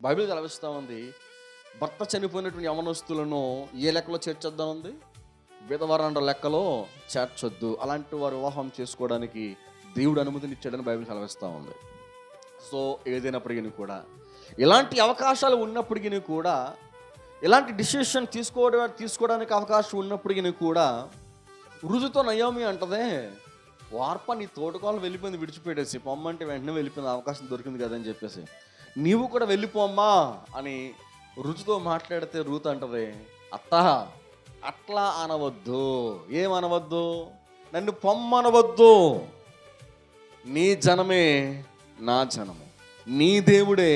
Bible సెలవిస్తూ ఉంది, భర్త చనిపోయినటువంటి యవనస్తులను ఏ లెక్కలో చేర్చొద్దా ఉంది? విధవరాండ్ర లెక్కలో చేర్చొద్దు. అలాంటి వారు వివాహం చేసుకోవడానికి దేవుడు అనుమతినిచ్చాడని బైబిల్ సెలవిస్తూ ఉంది. సో ఏదైనప్పటికీ కూడా ఇలాంటి అవకాశాలు ఉన్నప్పటికీ కూడా, ఇలాంటి డిసిషన్ తీసుకోవడానికి అవకాశం ఉన్నప్పటికీ కూడా, రుజుతో నయోమి అంటదే, వార్ప నీ తోటకాలు వెళ్ళిపోయింది, విడిచిపెట్టేసి పొమ్మంటే వెంటనే వెళ్ళిపోయింది, అవకాశం దొరికింది కదని చెప్పేసి నీవు కూడా వెళ్ళిపోమ్మా అని రుజుతో మాట్లాడితే రూతు అంటది, అత్త అట్లా అనవద్దు. ఏమనవద్దు? నన్ను పొమ్మనవద్దు. నీ జనమే నా జనము, నీ దేవుడే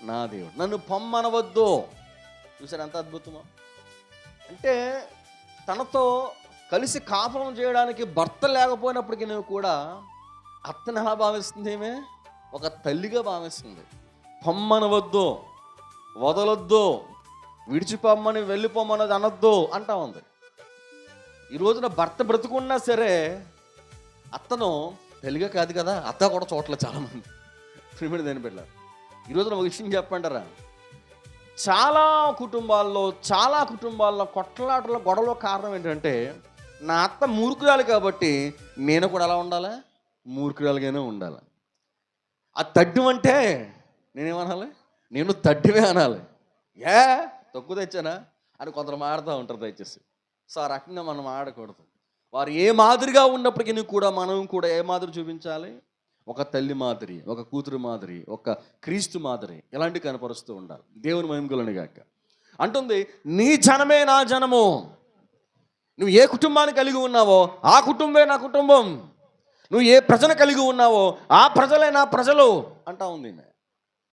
నా దేవుడు, నన్ను పొమ్మనవద్దు. చూసారు ఎంత అద్భుతమో. అంటే తనతో కలిసి కాపురం చేయడానికి భర్త లేకపోయినప్పటికీ కూడా అత్తను ఎలా భావిస్తుంది? ఏమే ఒక తల్లిగా భావిస్తుంది. పొమ్మనవద్దు, వదలొద్దు, విడిచిపోమ్మని వెళ్ళిపోమ్మన్నది అనొద్దు అంటా ఉంది. ఈ రోజున భర్త బ్రతుకున్నా సరే అత్తను తల్లిగా కాదు కదా, అత్త కూడా చోట్ల చాలామంది ప్రిమిడి దేని పెట్టారు. ఈ రోజున ఒక విషయం చెప్పంటారా, చాలా కుటుంబాల్లో కొట్లాటల గొడవలో కారణం ఏంటంటే, నా అత్త మూర్ఖురాలు కాబట్టి నేను కూడా ఎలా ఉండాలి? మూర్ఖురాలుగానే ఉండాలి. ఆ తడ్డు అంటే నేనేమనాలి? నేను తడ్డివే అనాలి. తక్కువ తెచ్చానా అని కొందరు మాడుతూ ఉంటారు. దయచేసి సో ఆ రకంగా మనం ఆడకూడదు. వారు ఏ మాదిరిగా ఉన్నప్పటికీ కూడా మనం కూడా ఏ మాదిరి చూపించాలి? ఒక తల్లి మాదిరి, ఒక కూతురు మాదిరి, ఒక క్రీస్తు మాదిరి ఇలాంటివి కనపరుస్తూ ఉండాలి. దేవుని మహిమగలను గాక. అంటుంది, నీ జనమే నా జనము. నువ్వు ఏ కుటుంబాన్ని కలిగి ఉన్నావో ఆ కుటుంబమే నా కుటుంబం, నువ్వు ఏ ప్రజను కలిగి ఉన్నావో ఆ ప్రజలే నా ప్రజలు అంటా ఉంది.